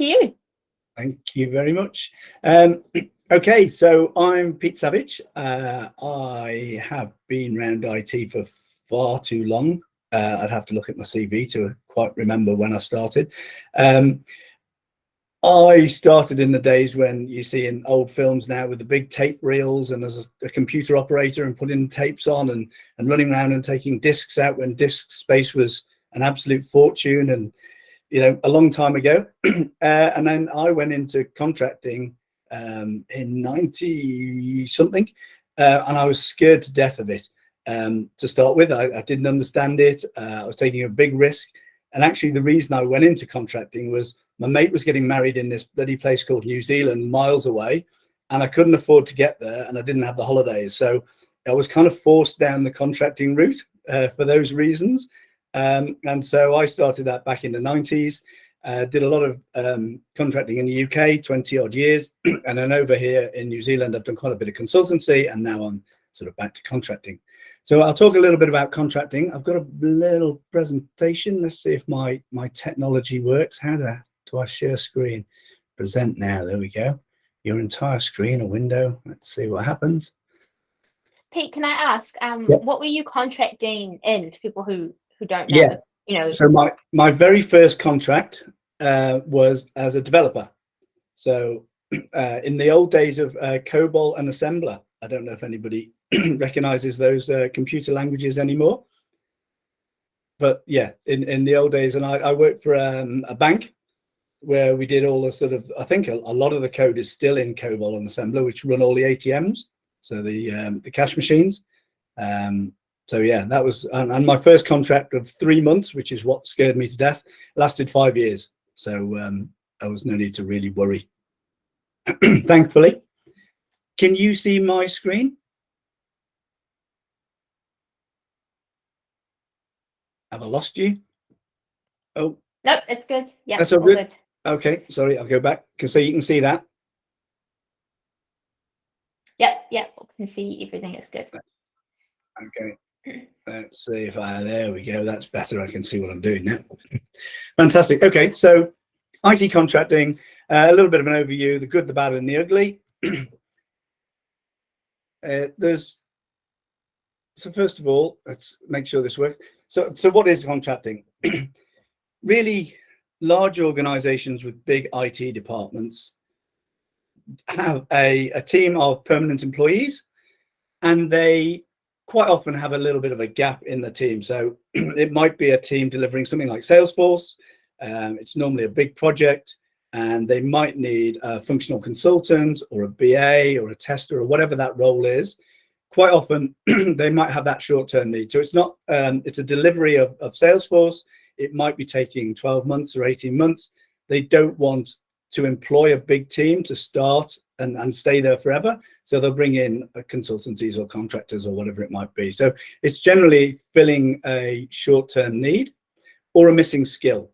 to you. Thank you very much. Okay, so I'm Pete Savage. I have been around IT for far too long. I'd have to look at my CV to quite remember when I started. I started in the days when you see in old films now with the big tape reels and as a computer operator and putting tapes on and running around and taking discs out when disc space was an absolute fortune, and a long time ago. And then I went into contracting in 90 something, and I was scared to death of it. To start with, I didn't understand it. I was taking a big risk, and actually the reason I went into contracting was my mate was getting married in this bloody place called New Zealand, miles away, and I couldn't afford to get there, and I didn't have the holidays, so I was kind of forced down the contracting route for those reasons. And so I started that back in the 90s, did a lot of contracting in the UK, 20 odd years. And then over here in New Zealand, I've done quite a bit of consultancy, and now I'm sort of back to contracting. So I'll talk a little bit about contracting. I've got a little presentation. Let's see if my technology works. How do I share screen? Present now. There we go. Your entire screen, a window. Let's see what happens. Pete, can I ask, Yep. What were you contracting in, for people who don't know? Yeah. So my very first contract was as a developer. So in the old days of COBOL and assembler, I don't know if anybody recognizes those computer languages anymore, but yeah, in the old days. And I worked for a bank where we did all the sort of, I think a lot of the code is still in COBOL and assembler, which run all the ATMs, so the cash machines. So yeah, that was, and my first contract of 3 months, which is what scared me to death, lasted 5 years. So there was no need to really worry, thankfully. Can you see my screen? Have I lost you? Oh. Nope, it's good. Yeah, that's all good. Okay, sorry, I'll go back. So you can see that? Yep, I can see everything. It's good. Okay. Let's see if there we go. That's better. I can see what I'm doing now. Fantastic. Okay, so IT contracting, a little bit of an overview, the good, the bad, and the ugly. So first of all, let's make sure this works. So what is contracting? Really large organizations with big IT departments have a team of permanent employees, and they quite often have a little bit of a gap in the team. So it might be a team delivering something like Salesforce. It's normally a big project, and they might need a functional consultant or a BA or a tester or whatever that role is. Quite often they might have that short-term need. So it's not, it's a delivery of Salesforce. It might be taking 12 months or 18 months. They don't want to employ a big team to start and stay there forever. So they'll bring in consultancies or contractors or whatever it might be. So it's generally filling a short-term need or a missing skill.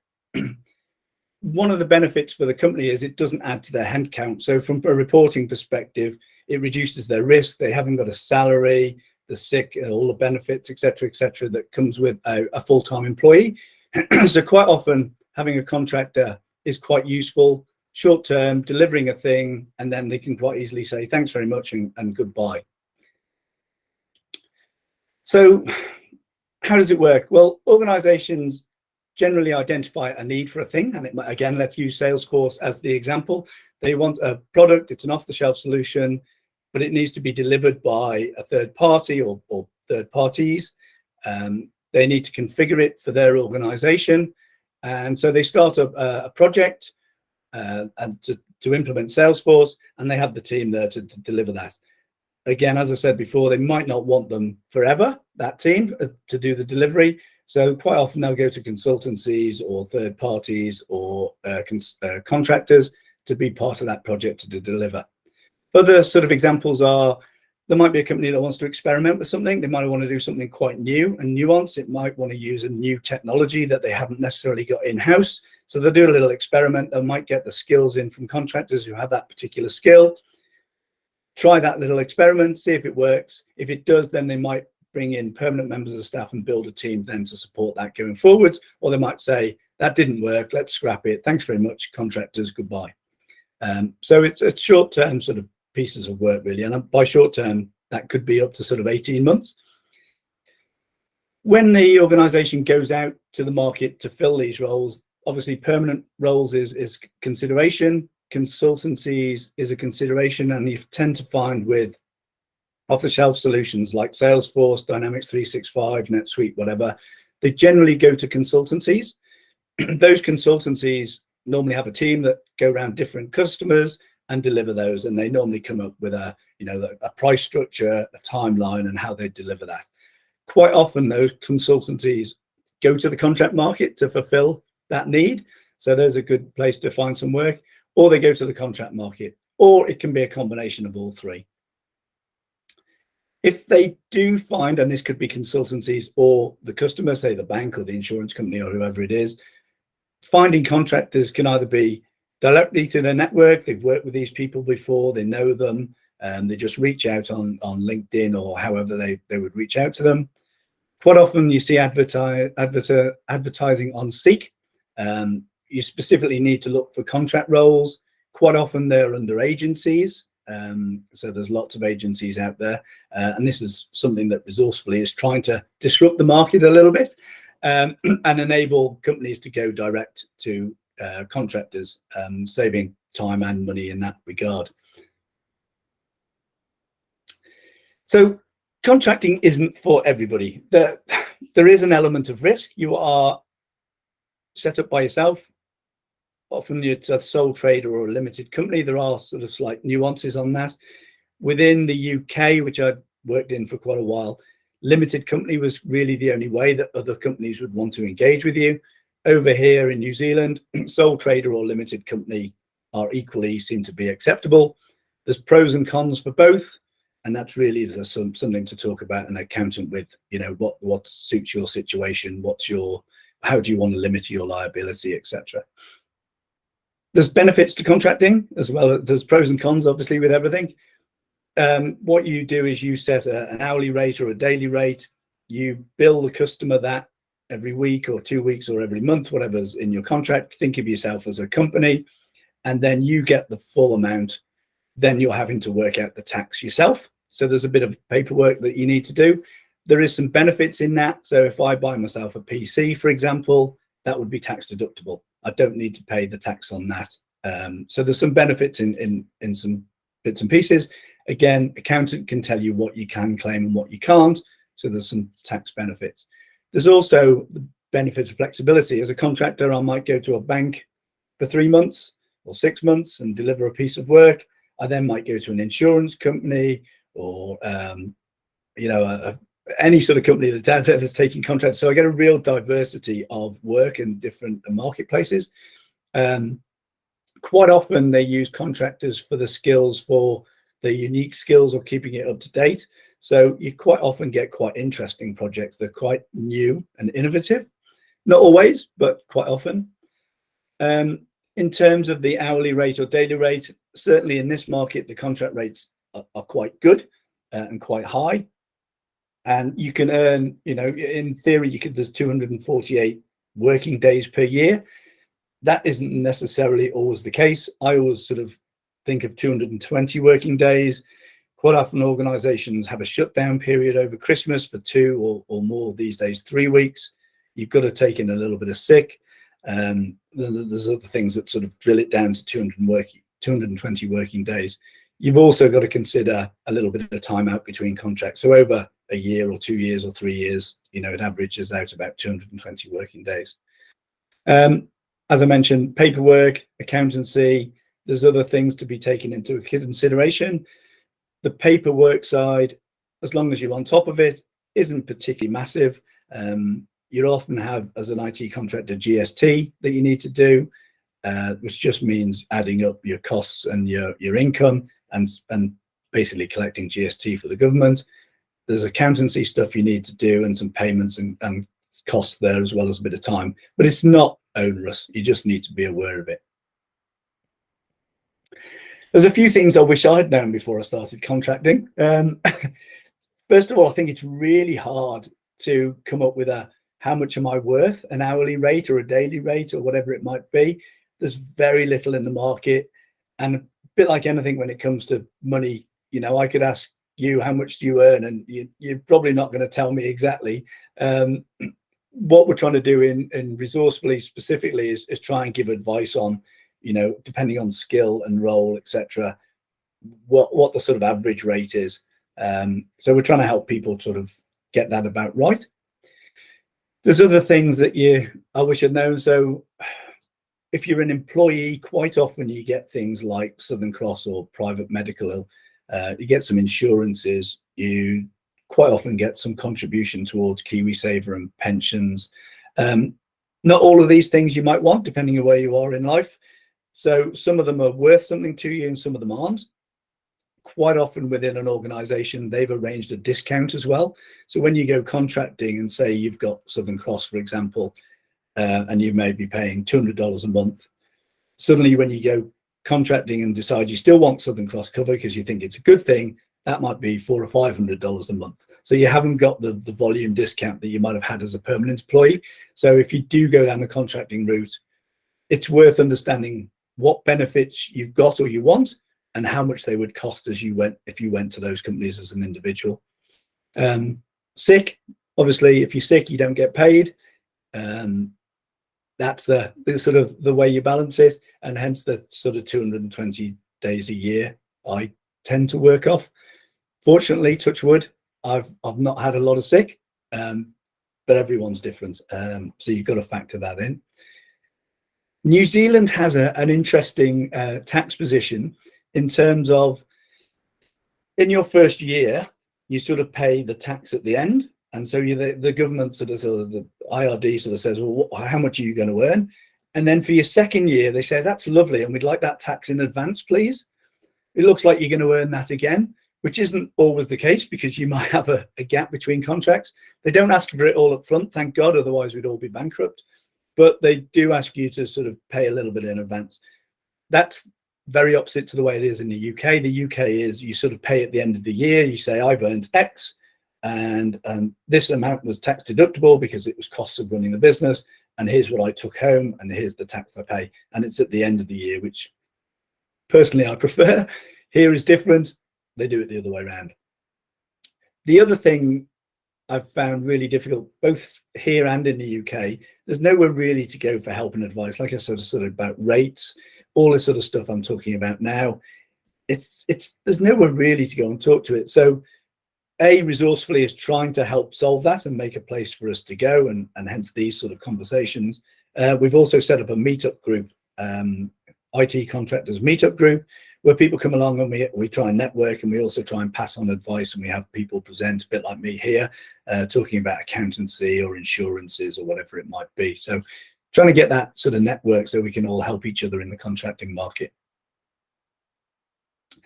One of the benefits for the company is it doesn't add to their headcount. So from a reporting perspective, it reduces their risk. They haven't got a salary, the sick, all the benefits, et cetera, that comes with a full-time employee. So quite often having a contractor is quite useful, short-term, delivering a thing, and then they can quite easily say thanks very much and goodbye. So how does it work? Well, organizations generally identify a need for a thing, and again, let's use Salesforce as the example. They want a product, it's an off-the-shelf solution, but it needs to be delivered by a third party or third parties. They need to configure it for their organization, and so they start a project and to implement Salesforce, and they have the team there to deliver that. Again, as I said before, they might not want them forever, that team, to do the delivery. So quite often they'll go to consultancies or third parties or contractors to be part of that project to deliver. Other sort of examples are, there might be a company that wants to experiment with something. They might want to do something quite new and nuanced. It might want to use a new technology that they haven't necessarily got in-house. So they'll do a little experiment. They might get the skills in from contractors who have that particular skill. Try that little experiment, see if it works. If it does, then they might bring in permanent members of staff and build a team then to support that going forwards. Or they might say, that didn't work, let's scrap it, thanks very much, contractors, goodbye. So it's short-term sort of pieces of work, really, and by short-term, that could be up to sort of 18 months. When the organization goes out to the market to fill these roles, obviously permanent roles is consideration, consultancies is a consideration, and you tend to find with off-the-shelf solutions like Salesforce, Dynamics 365, NetSuite, whatever, they generally go to consultancies. Those consultancies normally have a team that go around different customers and deliver those, and they normally come up with a price structure, a timeline, and how they deliver that. Quite often those consultancies go to the contract market to fulfill that need, so there's a good place to find some work, or they go to the contract market, or it can be a combination of all three. If they do find, and this could be consultancies or the customer, say the bank or the insurance company or whoever it is, finding contractors can either be directly through their network, they've worked with these people before, they know them, they just reach out on LinkedIn or however they would reach out to them. Quite often you see advertising on Seek. You specifically need to look for contract roles. Quite often they're under agencies. So there's lots of agencies out there. And this is something that Resourcefully is trying to disrupt the market a little bit and enable companies to go direct to contractors, saving time and money in that regard. So contracting isn't for everybody. There is an element of risk. You are set up by yourself. Often it's a sole trader or a limited company. There are sort of slight nuances on that. Within the UK, which I worked in for quite a while, limited company was really the only way that other companies would want to engage with you. Over here in New Zealand, sole trader or limited company are equally seem to be acceptable. There's pros and cons for both. And that's really something to talk about an accountant with, what suits your situation, how do you want to limit your liability, etc. There's benefits to contracting as well. There's pros and cons, obviously, with everything. What you do is you set an hourly rate or a daily rate. You bill the customer that every week or 2 weeks or every month, whatever's in your contract. Think of yourself as a company, and then you get the full amount. Then you're having to work out the tax yourself. So there's a bit of paperwork that you need to do. There is some benefits in that. So if I buy myself a PC, for example, that would be tax deductible. I don't need to pay the tax on that. So there's some benefits in some bits and pieces. Again, accountant can tell you what you can claim and what you can't. So there's some tax benefits. There's also the benefit of flexibility. As a contractor, I might go to a bank for 3 months or 6 months and deliver a piece of work. I then might go to an insurance company or, any sort of company that's out there that's taking contracts. So I get a real diversity of work in different marketplaces. Quite often they use contractors for the skills, for the unique skills of keeping it up to date. So you quite often get quite interesting projects. They're quite new and innovative. Not always, but quite often. In terms of the hourly rate or daily rate, certainly in this market, the contract rates are quite good and quite high. And you can earn, in theory, there's 248 working days per year. That isn't necessarily always the case. I always sort of think of 220 working days. Quite often organizations have a shutdown period over Christmas for 2 or more, these days 3 weeks. You've got to take in a little bit of sick. There's other things that sort of drill it down to 220 working days. You've also got to consider a little bit of time out between contracts. So over a year or 2 years or 3 years, it averages out about 220 working days. As I mentioned, paperwork, accountancy, there's other things to be taken into consideration. The paperwork side, as long as you're on top of it, isn't particularly massive. You often have, as an IT contractor, GST that you need to do, which just means adding up your costs and your income and basically collecting GST for the government. There's accountancy stuff you need to do and some payments and costs there, as well as a bit of time, but it's not onerous. You just need to be aware of it. There's a few things I wish I'd known before I started contracting. First of all, I think it's really hard to come up with a how much am I worth, an hourly rate or a daily rate or whatever it might be. There's very little in the market. And a bit like anything when it comes to money, you know, I could ask you, how much do you earn? And you're probably not going to tell me exactly. What we're trying to do in Resourcefully specifically is try and give advice on, you know, depending on skill and role, etc., what the sort of average rate is. So we're trying to help people sort of get that about right. There's other things that I wish I'd known. So if you're an employee, quite often you get things like Southern Cross or private medical. You get some insurances. You quite often get some contribution towards KiwiSaver and pensions. Not all of these things you might want, depending on where you are in life. So some of them are worth something to you and some of them aren't. Quite often within an organization, they've arranged a discount as well. So when you go contracting and say you've got Southern Cross, for example, and you may be paying $200 a month, suddenly when you go contracting and decide you still want Southern Cross cover because you think it's a good thing, that might be $400 or $500 a month. So you haven't got the volume discount that you might have had as a permanent employee. So if you do go down the contracting route, it's worth understanding what benefits you've got or you want and how much they would cost if you went to those companies as an individual. Sick, obviously, if you're sick, you don't get paid. That's the sort of the way you balance it, and hence the sort of 220 days a year I tend to work off. Fortunately, touch wood, I've not had a lot of sick, but everyone's different, so you've got to factor that in. New Zealand has an interesting tax position in terms of, in your first year, you sort of pay the tax at the end. And so the government sort of the IRD sort of says, well, how much are you going to earn? And then for your second year, they say, that's lovely, and we'd like that tax in advance, please. It looks like you're going to earn that again, which isn't always the case because you might have a gap between contracts. They don't ask for it all up front, thank God, otherwise we'd all be bankrupt. But they do ask you to sort of pay a little bit in advance. That's very opposite to the way it is in the UK. The UK is you sort of pay at the end of the year. You say, I've earned X, and this amount was tax deductible because it was costs of running the business, and here's what I took home, and here's the tax I pay. And it's at the end of the year, which personally I prefer. Here is different. They do it the other way around. The other thing I've found really difficult, both here and in the UK, there's nowhere really to go for help and advice. Like I sort of about rates, all this sort of stuff I'm talking about now. There's nowhere really to go and talk to it. So Resourcefully is trying to help solve that and make a place for us to go, and hence these sort of conversations. We've also set up a meetup group, IT contractors meetup group, where people come along and we try and network, and we also try and pass on advice, and we have people present, a bit like me here, talking about accountancy or insurances or whatever it might be. So trying to get that sort of network so we can all help each other in the contracting market.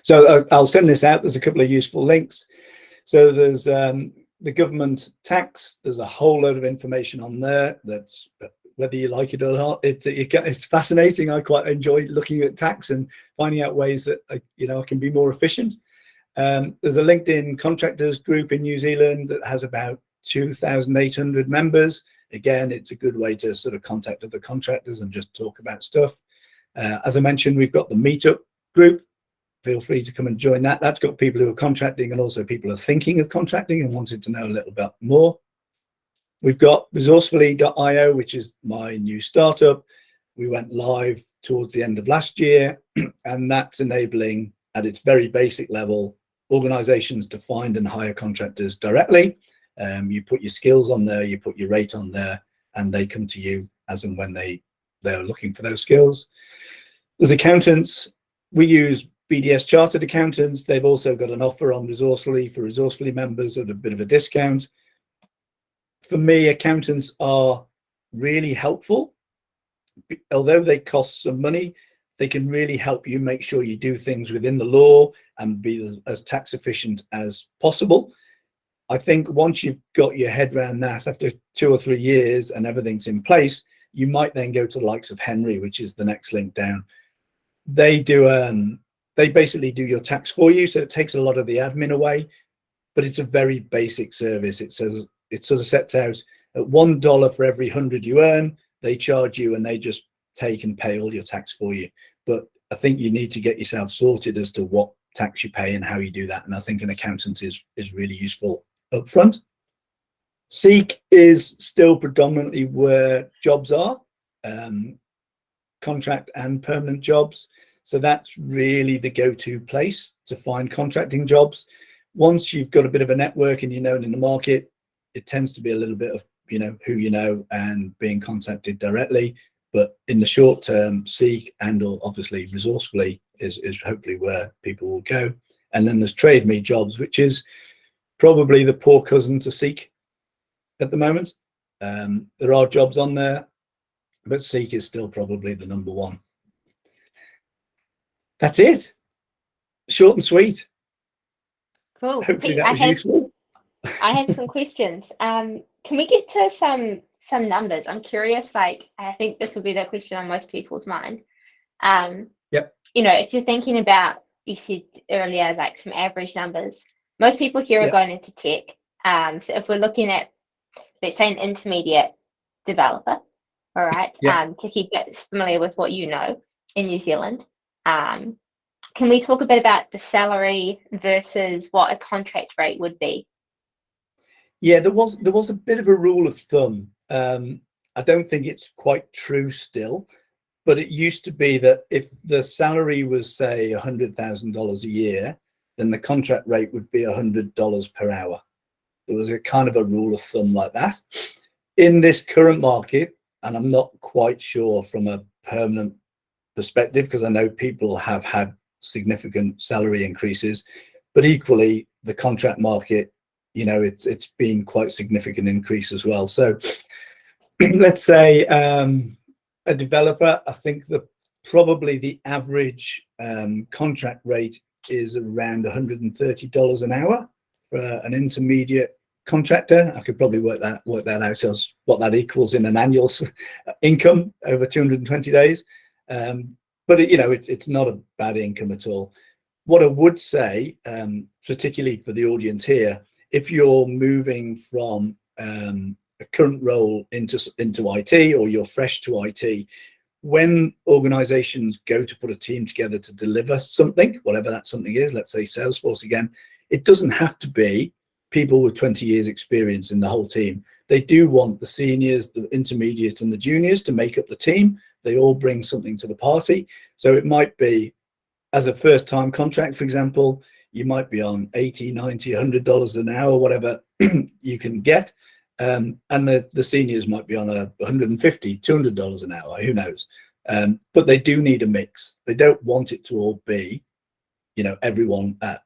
So I'll send this out. There's a couple of useful links. So there's the government tax. There's a whole load of information on there that's, whether you like it or not, it's fascinating. I quite enjoy looking at tax and finding out ways that I can be more efficient. There's a LinkedIn contractors group in New Zealand that has about 2,800 members. Again, it's a good way to sort of contact other contractors and just talk about stuff. As I mentioned, we've got the meetup group. Feel free to come and join that. That's got people who are contracting and also people who are thinking of contracting and wanted to know a little bit more. We've got resourcefully.io, which is my new startup. We went live towards the end of last year, and that's enabling, at its very basic level, organizations to find and hire contractors directly. You put your skills on there, you put your rate on there, and they come to you as and when they're looking for those skills. There's accountants. We use BDS Chartered Accountants. They've also got an offer on Resourcefully for Resourcefully members at a bit of a discount. For me, accountants are really helpful. Although they cost some money, they can really help you make sure you do things within the law and be as tax efficient as possible. I think once you've got your head around that, after 2 or 3 years and everything's in place, you might then go to the likes of Henry, which is the next link down. They basically do your tax for you, so it takes a lot of the admin away, but it's a very basic service. It sort of sets out At $1 for every 100 you earn, they charge you and they just take and pay all your tax for you. But I think you need to get yourself sorted as to what tax you pay and how you do that. And I think an accountant is really useful up front. Seek is still predominantly where jobs are, contract and permanent jobs. So that's really the go-to place to find contracting jobs. Once you've got a bit of a network and you're known in the market, it tends to be a little bit of, who you know and being contacted directly. But in the short term, Seek and or obviously Resourcefully is hopefully where people will go. And then there's Trade Me jobs, which is probably the poor cousin to Seek at the moment. There are jobs on there, but Seek is still probably the number one. That's it. Short and sweet. Cool. Hopefully that was useful. I had some questions. Can we get to some numbers? I'm curious, I think this would be the question on most people's mind. Yep. If you're thinking about, you said earlier, like some average numbers, most people here are going into tech. So if we're looking at, let's say, an intermediate developer, all right, to keep it familiar with what you know in New Zealand, can we talk a bit about the salary versus what a contract rate would be? Yeah, there was a bit of a rule of thumb. I don't think it's quite true still, but it used to be that if the salary was, say, $100,000 a year, then the contract rate would be $100 per hour. There was a kind of a rule of thumb like that. In this current market, and I'm not quite sure from a permanent perspective, because I know people have had significant salary increases, but equally the contract market, it's been quite significant increase as well. So let's say a developer, I think probably the average contract rate is around $130 an hour for an intermediate contractor. I could probably work that out as what that equals in an annual income over 220 days. But it's not a bad income at all. What I would say, particularly for the audience here, if you're moving from a current role into IT, or you're fresh to IT, when organizations go to put a team together to deliver something, whatever that something is, let's say Salesforce again, it doesn't have to be people with 20 years experience in the whole team. They do want the seniors, the intermediate and the juniors to make up the team. They all bring something to the party. So it might be, as a first time contract, for example, you might be on $80, $90, $100 an hour, whatever you can get. And the seniors might be on $150, $200 an hour, who knows? But they do need a mix. They don't want it to all be, everyone at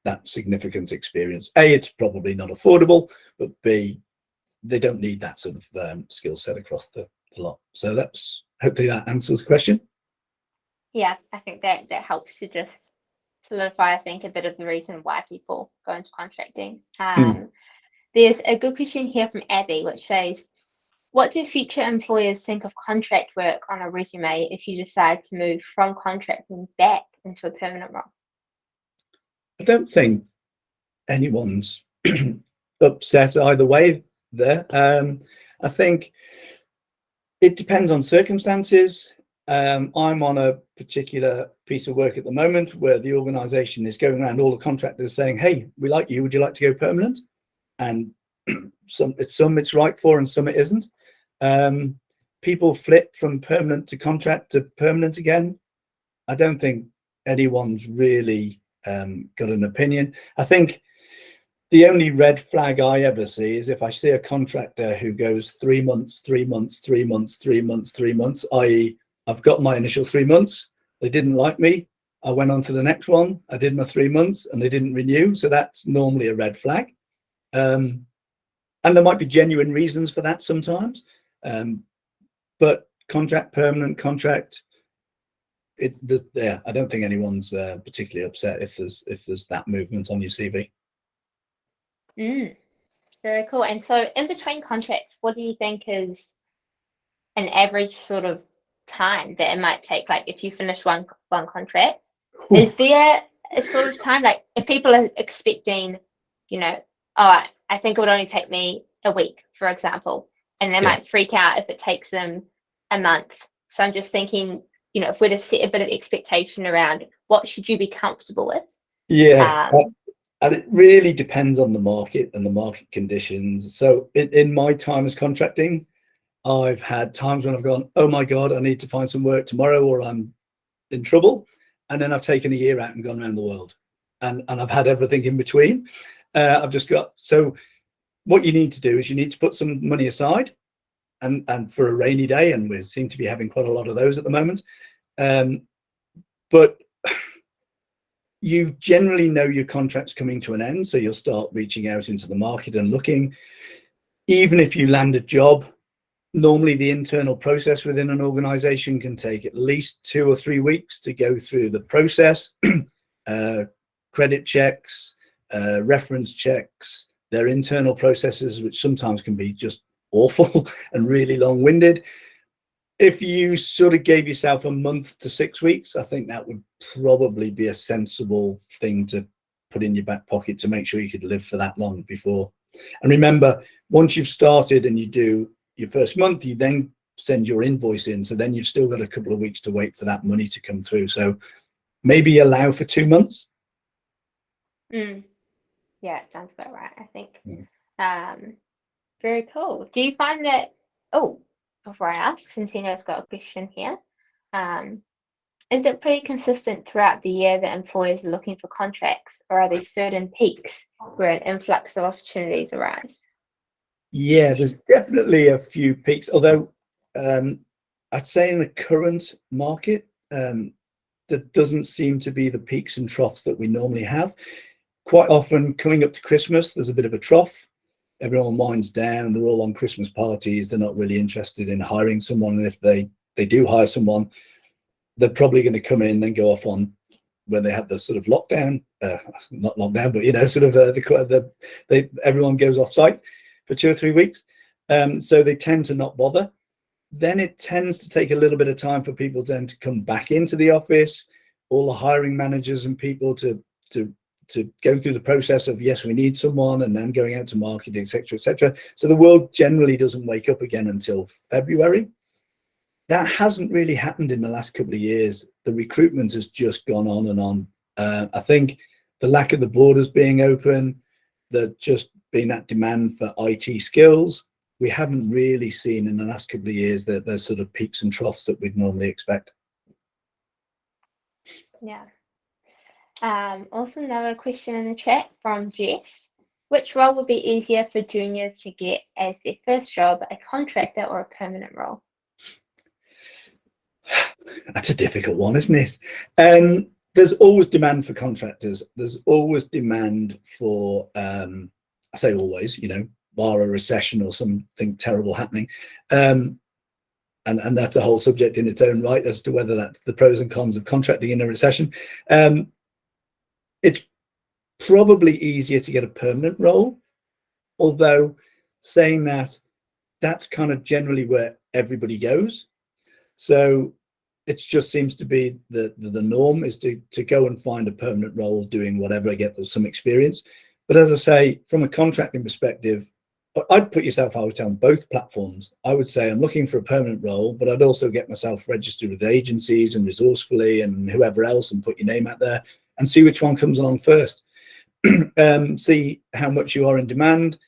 that significant experience. A, it's probably not affordable, but B, they don't need that sort of skill set across the lot. So hopefully that answers the question. Yeah, I think that helps to just solidify, I think, a bit of the reason why people go into contracting. There's a good question here from Abby, which says, what do future employers think of contract work on a resume if you decide to move from contracting back into a permanent role? I don't think anyone's upset either way there. I think it depends on circumstances. I'm on a particular piece of work at the moment where the organization is going around all the contractors saying, hey, we like you, would you like to go permanent? And some it's right for and some it isn't. People flip from permanent to contract to permanent again. I don't think anyone's really got an opinion. I think the only red flag I ever see is if I see a contractor who goes 3 months, 3 months, 3 months, 3 months, 3 months, i.e. I've got my initial 3 months, they didn't like me, I went on to the next one, I did my 3 months and they didn't renew. So that's normally a red flag. And there might be genuine reasons for that sometimes. But contract, permanent contract, I don't think anyone's particularly upset if there's that movement on your CV. Very cool. And so in between contracts, what do you think is an average sort of time that it might take? Like if you finish one contract, is there a sort of time, like if people are expecting, I think it would only take me a week, for example, and they Yeah. might freak out if it takes them a month. So I'm just thinking, if we're to set a bit of expectation around what should you be comfortable with. Yeah. And it really depends on the market and the market conditions. So in my time as contracting, I've had times when I've gone, oh my God, I need to find some work tomorrow or I'm in trouble. And then I've taken a year out and gone around the world. And I've had everything in between. So what you need to do is you need to put some money aside and for a rainy day. And we seem to be having quite a lot of those at the moment. But you generally know your contract's coming to an end. So you'll start reaching out into the market and looking. Even if you land a job, normally the internal process within an organization can take at least 2 or 3 weeks to go through the process, credit checks, reference checks, their internal processes, which sometimes can be just awful and really long-winded. If you sort of gave yourself a month to 6 weeks, I think that would probably be a sensible thing to put in your back pocket to make sure you could live for that long before. And remember, once you've started and you do your first month, you then send your invoice in. So then you've still got a couple of weeks to wait for that money to come through. So maybe allow for 2 months. Yeah, it sounds about right, I think. Very cool. Do you find that, before I ask, Centeno's got a question here. Is it pretty consistent throughout the year that employers are looking for contracts, or are there certain peaks where an influx of opportunities arise? Yeah, there's definitely a few peaks, although I'd say in the current market, there doesn't seem to be the peaks and troughs that we normally have. Quite often coming up to Christmas, there's a bit of a trough. Everyone winds down, they're all on Christmas parties, they're not really interested in hiring someone. And if they do hire someone, they're probably going to come in and go off on when they have the sort of lockdown, not lockdown, but sort of everyone goes off site for 2 or 3 weeks. So they tend to not bother. Then it tends to take a little bit of time for people then to come back into the office, all the hiring managers and people to go through the process of, yes, we need someone, and then going out to market, etc., etc. So the world generally doesn't wake up again until February. That hasn't really happened in the last couple of years. The recruitment has just gone on and on. I think the lack of the borders being open, the just being that demand for IT skills, we haven't really seen in the last couple of years that there's sort of peaks and troughs that we'd normally expect. Yeah. Also, another question in the chat from Jess. Which role would be easier for juniors to get as their first job, a contractor or a permanent role? That's a difficult one, isn't it? There's always demand for contractors. There's always demand for, I say always, bar a recession or something terrible happening. And that's a whole subject in its own right as to whether that's the pros and cons of contracting in a recession. It's probably easier to get a permanent role, although saying that, that's kind of generally where everybody goes. So it just seems to be the norm is to go and find a permanent role doing whatever, get some experience. But as I say, from a contracting perspective, I'd put yourself out on both platforms. I would say I'm looking for a permanent role, but I'd also get myself registered with agencies and Resourcefully and whoever else and put your name out there and see which one comes along first. See how much you are in demand.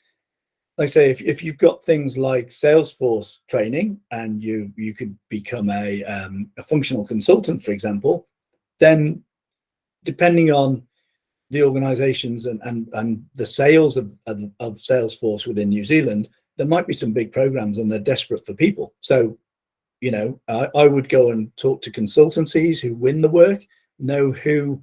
Like I say, if you've got things like Salesforce training and you could become a functional consultant, for example, then depending on the organizations and the sales of Salesforce within New Zealand, there might be some big programs and they're desperate for people. So, I would go and talk to consultancies who win the work, know who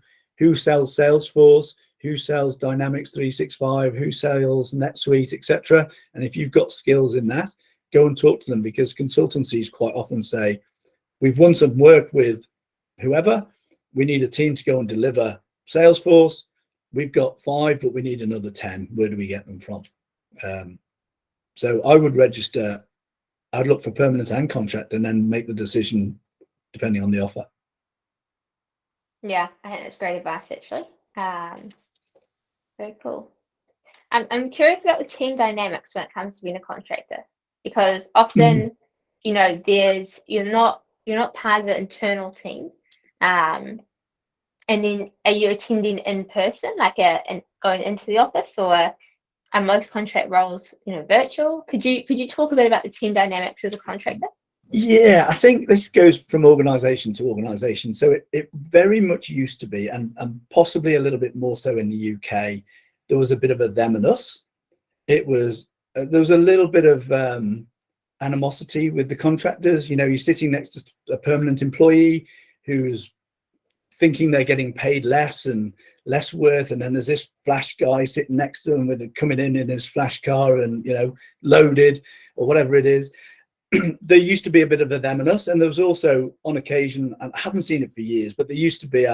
sells Salesforce, who sells Dynamics 365, who sells NetSuite, etc. And if you've got skills in that, go and talk to them, because consultancies quite often say, we've won some work with whoever, we need a team to go and deliver Salesforce. We've got 5, but we need another 10. Where do we get them from? So I would register, I'd look for permanent and contract and then make the decision depending on the offer. Yeah, I think that's great advice, actually. Very cool. I'm curious about the team dynamics when it comes to being a contractor, because often, you're not part of the internal team. And then are you attending in person, and going into the office, or are most contract roles, virtual? Could you talk a bit about the team dynamics as a contractor? Yeah, I think this goes from organization to organization. So it very much used to be, and possibly a little bit more so in the UK, there was a bit of a them and us. There was a little bit of animosity with the contractors. You're sitting next to a permanent employee who's thinking they're getting paid less and less worth, and then there's this flash guy sitting next to them coming in his flash car and loaded or whatever it is. There used to be a bit of a them and us, and there was also on occasion, and I haven't seen it for years, but there used to be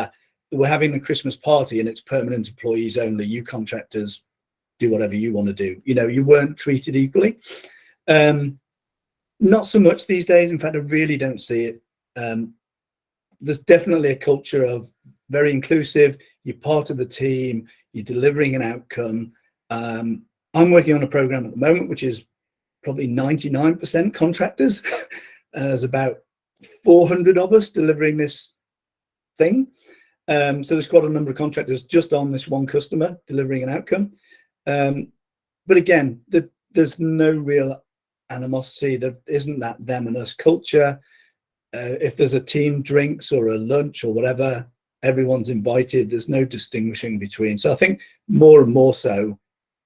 we're having a Christmas party and it's permanent employees only. You contractors do whatever you want to do. You weren't treated equally. Not so much these days. In fact, I really don't see it. There's definitely a culture of very inclusive. You're part of the team. You're delivering an outcome. I'm working on a program at the moment, which is probably 99% contractors. There's about 400 of us delivering this thing. So there's quite a number of contractors just on this one customer delivering an outcome. But again, there's no real animosity. There isn't that them and us culture. If there's a team drinks or a lunch or whatever, everyone's invited. There's no distinguishing between. So I think more and more so,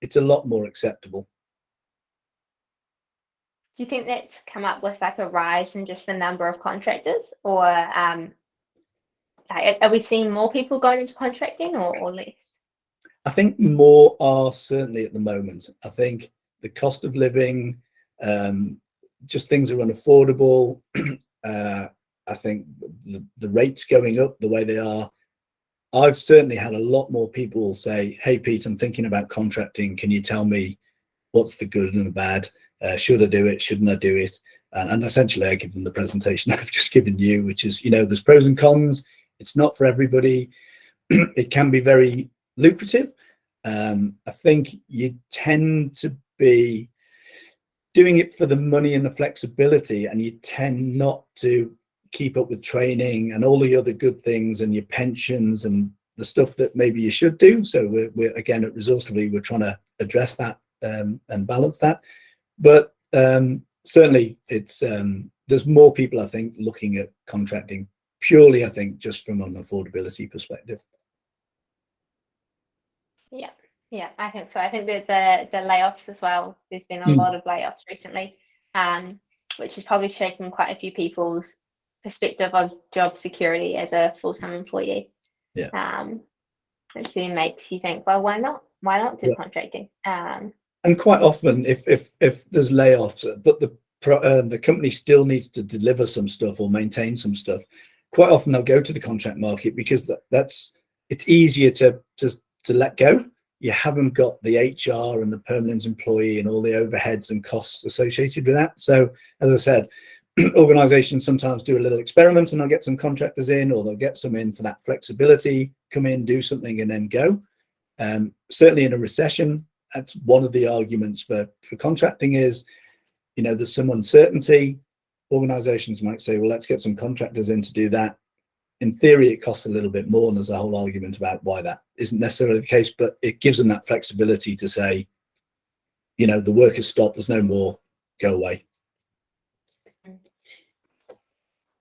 it's a lot more acceptable. Do you think that's come up with a rise in just the number of contractors, or are we seeing more people going into contracting or less? I think more are certainly at the moment. I think the cost of living, just things are unaffordable. I think the rates going up the way they are. I've certainly had a lot more people say, "Hey, Pete, I'm thinking about contracting. Can you tell me what's the good and the bad? Should I do it? Shouldn't I do it?" And essentially, I give them the presentation I've just given you, which is, there's pros and cons. It's not for everybody. It can be very lucrative. I think you tend to be doing it for the money and the flexibility, and you tend not to keep up with training and all the other good things and your pensions and the stuff that maybe you should do. So we're again at Resourcefully, we're trying to address that and balance that. But certainly it's there's more people, I think, looking at contracting purely, I think, just from an affordability perspective. Yeah, I think so. I think that the layoffs as well, there's been a lot of layoffs recently, which is probably shaking quite a few people's perspective of job security as a full-time employee. Which then makes you think, well, why not do contracting? And quite often, if there's layoffs, but the company still needs to deliver some stuff or maintain some stuff, quite often they'll go to the contract market because it's easier to let go. You haven't got the HR and the permanent employee and all the overheads and costs associated with that. So, as I said, organizations sometimes do a little experiment and they'll get some contractors in, or they'll get some in for that flexibility, come in, do something and then go. Certainly in a recession, that's one of the arguments for contracting is, there's some uncertainty. Organizations might say, well, let's get some contractors in to do that. In theory, it costs a little bit more, and there's a whole argument about why that isn't necessarily the case, but it gives them that flexibility to say, the work has stopped, there's no more, go away.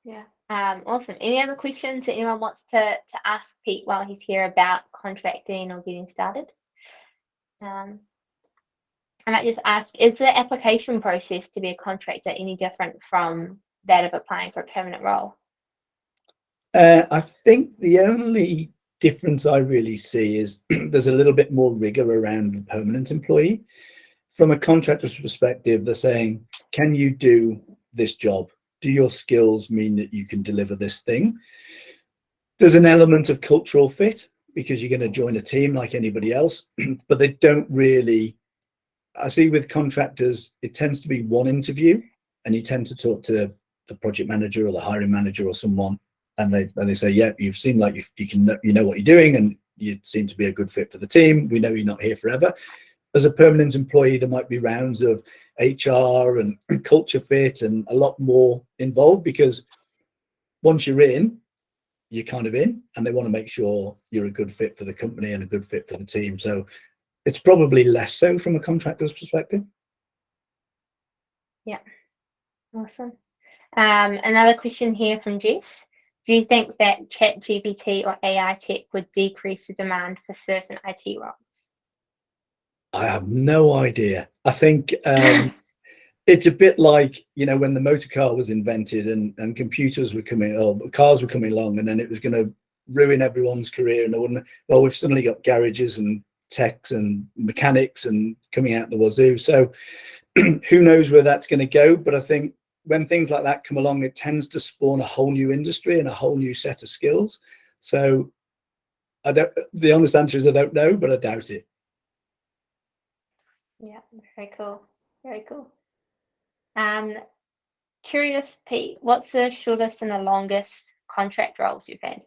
Yeah. Awesome. Any other questions that anyone wants to ask Pete while he's here about contracting or getting started? I might just ask, is the application process to be a contractor any different from that of applying for a permanent role? I think the only difference I really see is there's a little bit more rigor around the permanent employee. From a contractor's perspective, they're saying, can you do this job? Do your skills mean that you can deliver this thing? There's an element of cultural fit because you're going to join a team like anybody else, but they don't really. I see with contractors, it tends to be one interview, and you tend to talk to the project manager or the hiring manager or someone, and they say, yeah, you seem like you know what you're doing, and you seem to be a good fit for the team. We know you're not here forever. as a permanent employee, there might be rounds of HR and culture fit and a lot more involved, because once you're in, you're kind of in, and they want to make sure you're a good fit for the company and a good fit for the team. So it's probably less so from a contractor's perspective. Yeah, awesome. Another question here from Jess. Do you think that ChatGPT or AI tech would decrease the demand for certain IT roles? I have no idea. I think it's a bit like, you know, when the motor car was invented and computers were coming, or cars were coming along, and then it was going to ruin everyone's career. And they wouldn't, well, we've suddenly got garages and techs and mechanics and coming out the wazoo. So who knows where that's going to go? But I think when things like that come along, it tends to spawn a whole new industry and a whole new set of skills. So the honest answer is I don't know, but I doubt it. Yeah, very cool. Very cool. Curious, Pete, what's the shortest and the longest contract roles you've had?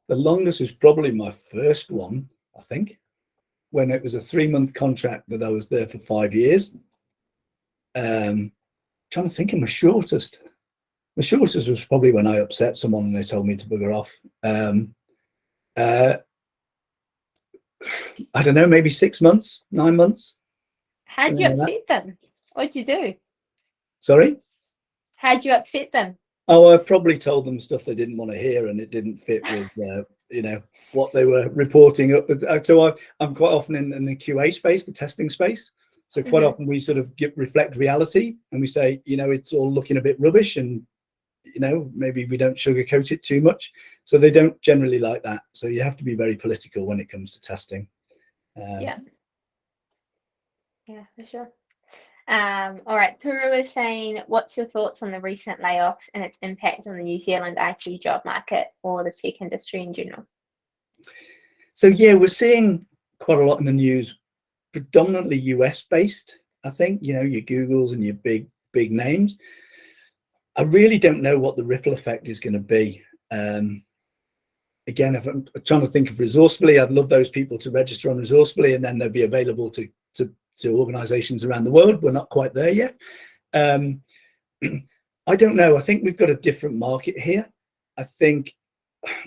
The longest was probably my first one, I think, when it was a 3-month contract that I was there for 5 years. Trying to think of my shortest. My shortest was probably when I upset someone and they told me to bugger off. I don't know, maybe 6 months, 9 months. How'd you upset them? What'd you do? Sorry? How'd you upset them? Oh, I probably told them stuff they didn't want to hear, and it didn't fit with, you know, what they were reporting up. So I'm quite often in the QA space, the testing space. So quite often we sort of reflect reality, and we say, you know, it's all looking a bit rubbish, and, you know, maybe we don't sugarcoat it too much. So they don't generally like that. So you have to be very political when it comes to testing. Yeah, for sure. All right, Peru is saying, what's your thoughts on the recent layoffs and its impact on the New Zealand IT job market or the tech industry in general? So yeah, we're seeing quite a lot in the news, predominantly US based. I think, you know, your Googles and your big names. I really don't know what the ripple effect is going to be. Again, if I'm trying to think of Resourcefully, I'd love those people to register on Resourcefully, and then they'll be available to organizations around the world. We're not quite there yet. I don't know. I think we've got a different market here. I think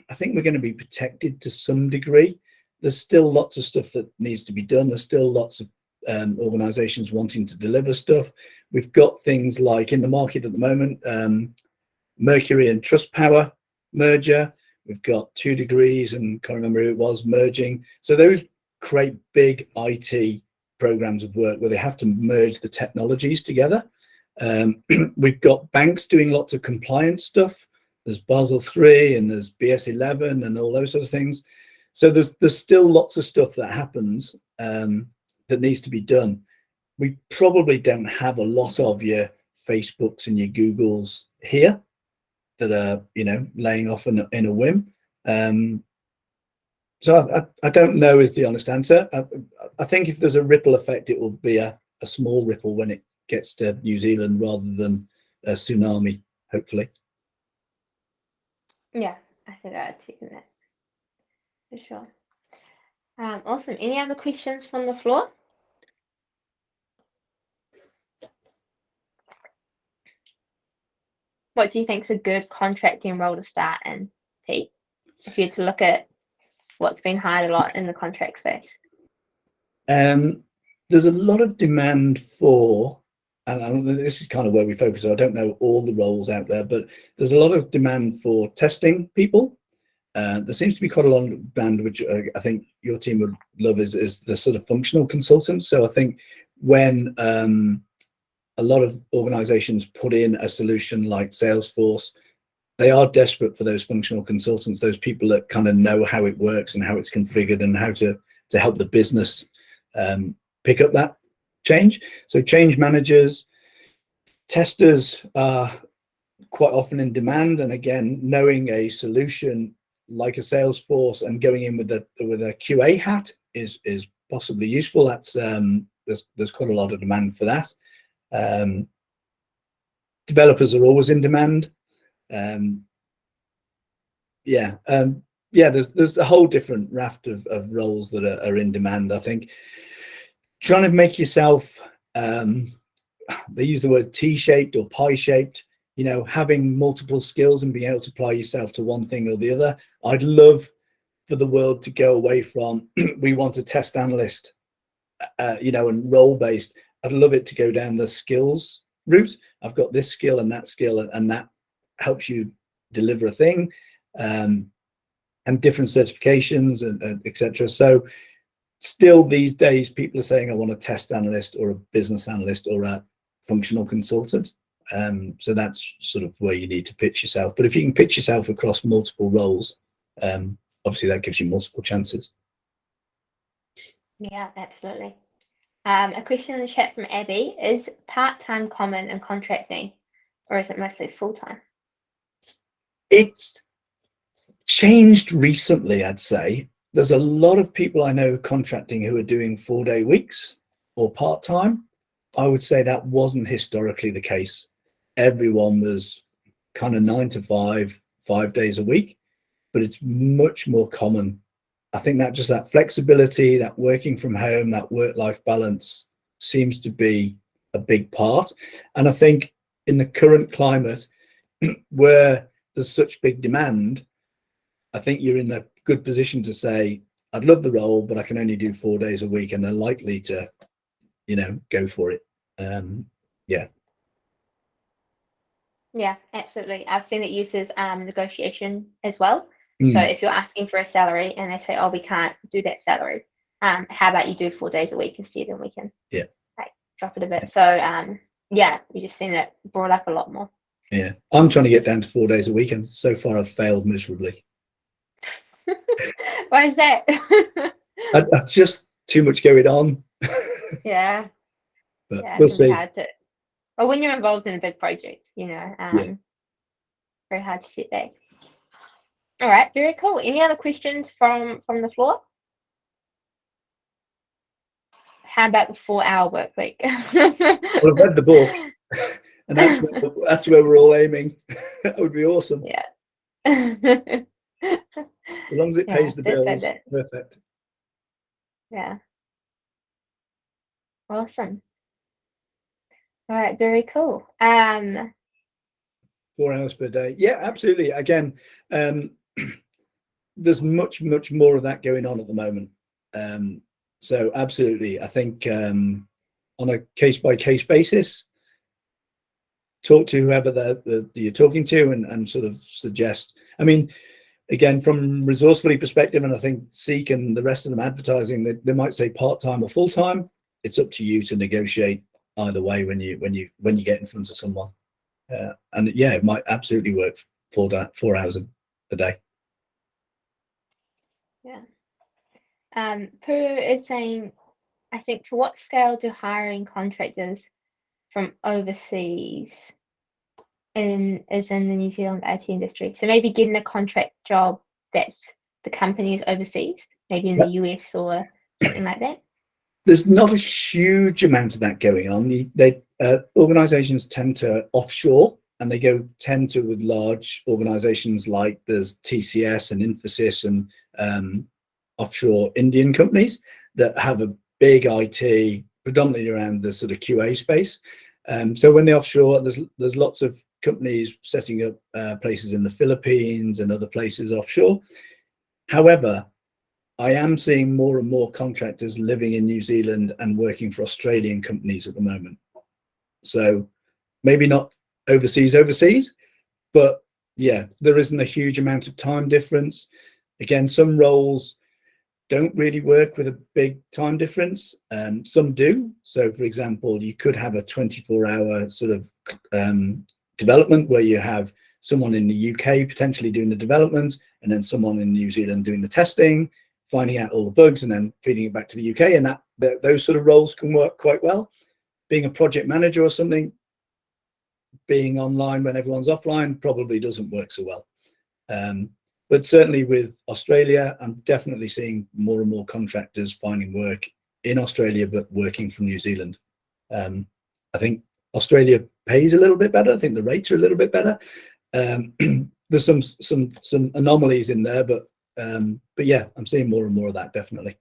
we're going to be protected to some degree. There's still lots of stuff that needs to be done. There's still lots of organizations wanting to deliver stuff. We've got things like in the market at the moment, Mercury and Trustpower merger. We've got 2 Degrees and can't remember who it was merging. So those create big IT programs of work where they have to merge the technologies together. We've got banks doing lots of compliance stuff. There's Basel III and there's BS11 and all those sort of things. So there's still lots of stuff that happens that needs to be done. We probably don't have a lot of your Facebooks and your Googles here that are, you know, laying off in a whim. So I don't know is the honest answer. I think if there's a ripple effect, it will be a small ripple when it gets to New Zealand rather than a tsunami, hopefully. Yeah, I think I'd second that for sure. Awesome. Any other questions from the floor? What do you think is a good contracting role to start in, Pete? If you had to look at what's been hired a lot in the contract space. There's a lot of demand for, and this is kind of where we focus. I don't know all the roles out there, but there's a lot of demand for testing people. There seems to be quite a lot of demand, which I think your team would love, is the sort of functional consultants. So I think when a lot of organizations put in a solution like Salesforce, they are desperate for those functional consultants, those people that kind of know how it works and how it's configured and how to help the business pick up that change. So change managers, testers are quite often in demand. And again, knowing a solution like a Salesforce and going in with a QA hat is possibly useful. That's there's quite a lot of demand for that. Developers are always in demand. There's a whole different raft of roles that are in demand. I think trying to make yourself, they use the word T-shaped or pie-shaped, you know, having multiple skills and being able to apply yourself to one thing or the other. I'd love for the world to go away from we want a test analyst, you know, and role-based. I'd love it to go down the skills route. I've got this skill and that skill, and that helps you deliver a thing, and different certifications and etc. So still these days, people are saying, I want a test analyst or a business analyst or a functional consultant. So that's sort of where you need to pitch yourself. But if you can pitch yourself across multiple roles, obviously that gives you multiple chances. Yeah, absolutely. A question in the chat from Abby: is part-time common in contracting, or is it mostly full-time? It's changed recently, I'd say. There's a lot of people I know contracting who are doing 4-day weeks or part-time. I would say that wasn't historically the case. Everyone was kind of 9 to 5, 5 days a week, but it's much more common. I think that just that flexibility, that working from home, that work-life balance seems to be a big part. And I think in the current climate where there's such big demand, I think you're in a good position to say, I'd love the role, but I can only do 4 days a week, and they're likely to, you know, go for it. Yeah. Yeah, absolutely. I've seen it used as negotiation as well. So if you're asking for a salary and they say, oh, we can't do that salary, how about you do 4 days a week instead, and we can like drop it a bit. So yeah, we just seen it brought up a lot more. Yeah, I'm trying to get down to 4 days a week, and so far I've failed miserably. Why is that? I just too much going on. Yeah. But Yeah, we'll it can see. be hard to. Well, when you're involved in a big project, you know, very hard to sit back. All right, very cool. Any other questions from the floor? How about the 4-hour work week? Well, I've read the book, and that's where we're all aiming. That would be awesome. Yeah. As long as it pays the bills, That. perfect. Yeah. Awesome. All right, very cool. 4 hours per day. Yeah, absolutely. Again, there's much more of that going on at the moment. So absolutely, I think on a case-by-case basis, talk to whoever you're talking to and sort of suggest. I mean, again, from Resourcefully perspective, and I think Seek and the rest of them advertising, they might say part-time or full-time. It's up to you to negotiate either way when you get in front of someone. And yeah, it might absolutely work 4 hours a day. Yeah. Pooh is saying, I think, to what scale do hiring contractors from overseas is in the New Zealand IT industry? So maybe getting a contract job that's the company is overseas, maybe in the US or something like that. There's not a huge amount of that going on. Organizations tend to offshore, and they tend to with large organizations like there's TCS and Infosys and offshore Indian companies that have a big IT, predominantly around the sort of QA space. So when they offshore, there's lots of companies setting up places in the Philippines and other places offshore. However, I am seeing more and more contractors living in New Zealand and working for Australian companies at the moment. So maybe not overseas, but yeah, there isn't a huge amount of time difference. Again, some roles don't really work with a big time difference. Some do. So for example, you could have a 24-hour sort of development where you have someone in the UK potentially doing the development, and then someone in New Zealand doing the testing, finding out all the bugs, and then feeding it back to the UK. And those sort of roles can work quite well. Being a project manager or something, being online when everyone's offline probably doesn't work so well. But certainly with Australia, I'm definitely seeing more and more contractors finding work in Australia, but working from New Zealand. I think Australia pays a little bit better. I think the rates are a little bit better. There's some anomalies in there, but yeah, I'm seeing more and more of that, definitely.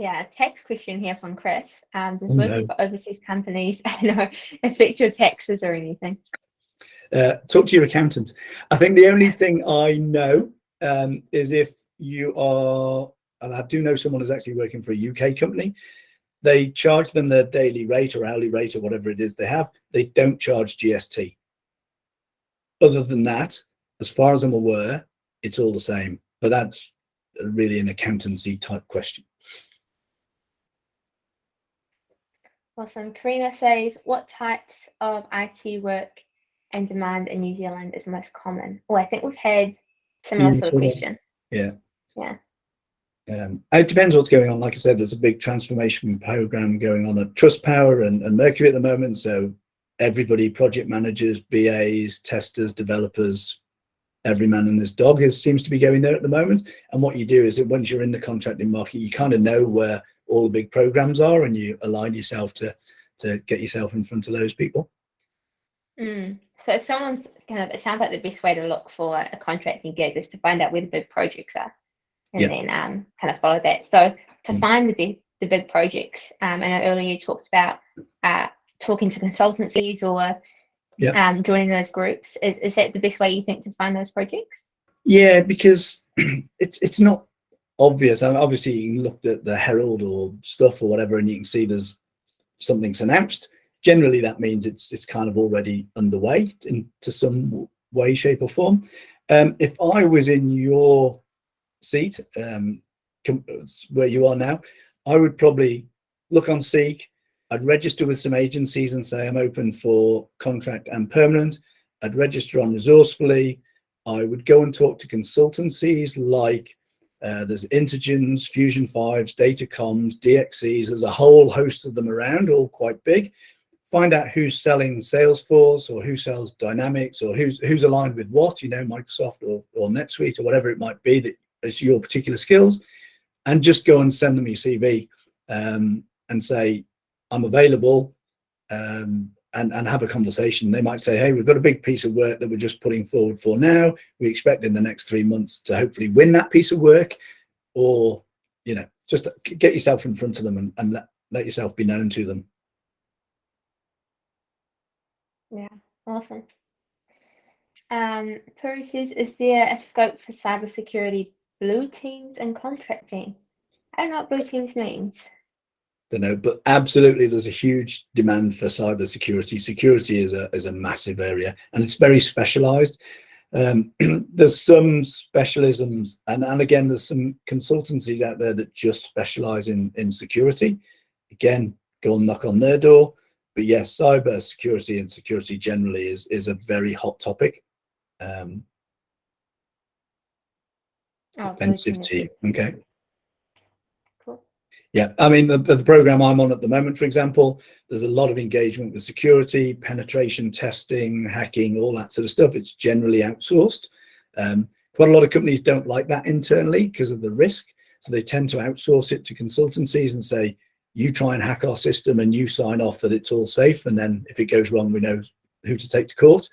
Yeah, a tax question here from Chris. Does Oh, working no. for overseas companies, I don't know, affect your taxes or anything? Talk to your accountant. I think the only thing I know is if you are, and I do know someone who's actually working for a UK company, they charge them their daily rate or hourly rate or whatever it is they have. They don't charge GST. Other than that, as far as I'm aware, it's all the same. But that's really an accountancy type question. Awesome. Karina says, what types of IT work and demand in New Zealand is most common? Oh, I think we've had similar sort of question. Yeah. Yeah. It depends what's going on. Like I said, there's a big transformation program going on at Trustpower and Mercury at the moment. So everybody, project managers, BAs, testers, developers, every man and his dog seems to be going there at the moment. And what you do is that once you're in the contracting market, you kind of know where all the big programs are, and you align yourself to get yourself in front of those people. So if someone's it sounds like the best way to look for a contracting gig is to find out where the big projects are, and then kind of follow that. So to find the big projects, I know earlier you talked about talking to consultancies or joining those groups. Is that the best way you think to find those projects? Yeah, because it's not obvious. I mean, obviously you can look at the Herald or stuff or whatever, and you can see there's something's announced. Generally, that means it's kind of already underway into some way, shape, or form. If I was in your seat, where you are now, I would probably look on Seek. I'd register with some agencies and say I'm open for contract and permanent. I'd register on Resourcefully. I would go and talk to consultancies like there's Intergens, Fusion 5s, Datacoms, DXCs. There's a whole host of them around, all quite big. Find out who's selling Salesforce or who sells Dynamics or who's aligned with what, Microsoft or NetSuite or whatever it might be that is your particular skills, and just go and send them your CV and say, I'm available, and have a conversation. They might say, hey, we've got a big piece of work that we're just putting forward for now. We expect in the next 3 months to hopefully win that piece of work, or, just get yourself in front of them and let yourself be known to them. Yeah, awesome. Puri says, is there a scope for cybersecurity blue teams and contracting? I don't know what blue teams means. Don't know, but absolutely there's a huge demand for cybersecurity. Security is a massive area, and it's very specialized. There's some specialisms, and again, there's some consultancies out there that just specialize in security. Again, go and knock on their door. But yes, cyber security and security generally is a very hot topic. Defensive team. Okay. Cool. Yeah, I mean, the program I'm on at the moment, for example, there's a lot of engagement with security, penetration testing, hacking, all that sort of stuff. It's generally outsourced. Quite a lot of companies don't like that internally because of the risk. So they tend to outsource it to consultancies and say, you try and hack our system and you sign off that it's all safe. And then if it goes wrong, we know who to take to court.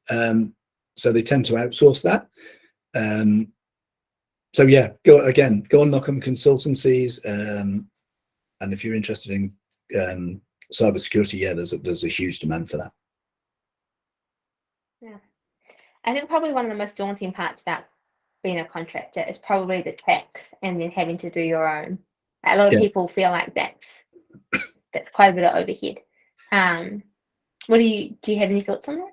So they tend to outsource that. So yeah, go and knock on consultancies. And if you're interested in cybersecurity, yeah, there's a huge demand for that. Yeah. I think probably one of the most daunting parts about being a contractor is probably the tax and then having to do your own. A lot of people feel like that's quite a bit of overhead. Do you have any thoughts on that?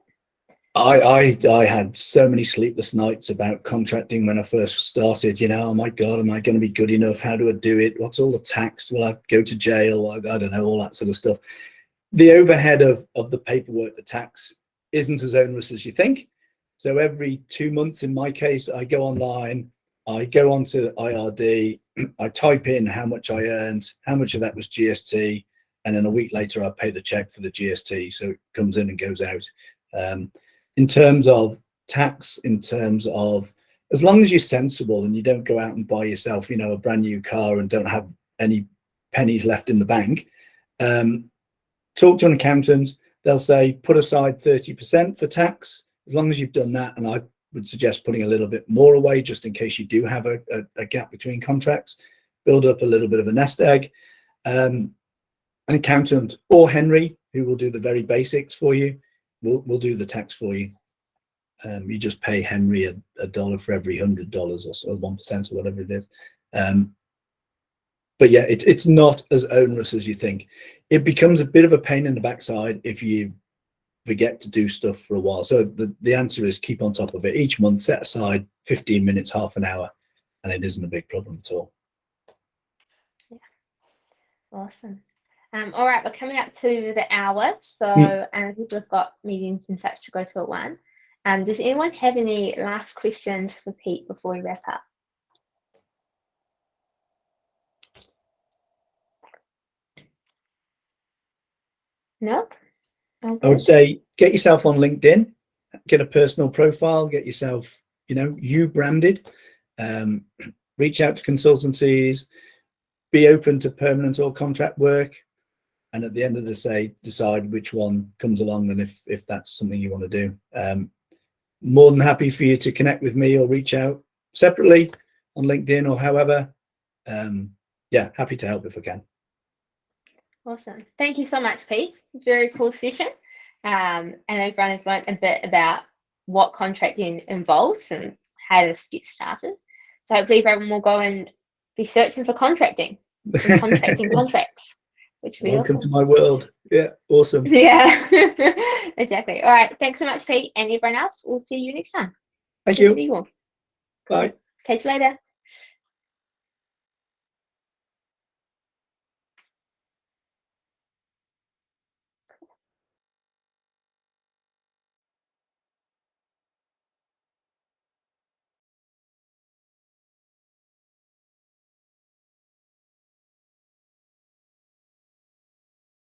I had so many sleepless nights about contracting when I first started. Oh my God, am I going to be good enough? How do I do it? What's all the tax? Will I go to jail? I don't know, all that sort of stuff. The overhead of the paperwork, the tax, isn't as onerous as you think. So every 2 months, in my case, I go online, I go onto IRD, I type in how much I earned, how much of that was GST, and then a week later, I pay the check for the GST. So it comes in and goes out. In terms of tax, in terms of, as long as you're sensible and you don't go out and buy yourself, a brand new car and don't have any pennies left in the bank, talk to an accountant. They'll say, put aside 30% for tax. As long as you've done that, and I would suggest putting a little bit more away just in case you do have a gap between contracts, build up a little bit of a nest egg. An accountant or Henry, who will do the very basics for you, will do the tax for you. You just pay Henry a dollar for every $100 or so, 1% or whatever it is. But yeah, it's not as onerous as you think. It becomes a bit of a pain in the backside if you forget to do stuff for a while. So the answer is keep on top of it. Each month, set aside 15 minutes, half an hour, and it isn't a big problem at all. Yeah. Awesome. All right, we're coming up to the hour, so and people have got meetings and such to go to at one. Does anyone have any last questions for Pete before we wrap up? No? Okay. I would say get yourself on LinkedIn, get a personal profile, get yourself, you branded, reach out to consultancies, be open to permanent or contract work. And at the end of the day, decide which one comes along and if that's something you want to do. More than happy for you to connect with me or reach out separately on LinkedIn or however. Yeah, happy to help if I can. Awesome. Thank you so much, Pete. Very cool session. And everyone has learned a bit about what contracting involves and how to get started. So hopefully everyone will go and be searching for contracting and contracting contracts, which would be Welcome awesome. to my world. Yeah, awesome. Yeah, exactly. All right. Thanks so much, Pete. And everyone else, we'll see you next time. Thank you. See you all. Bye. Catch you later.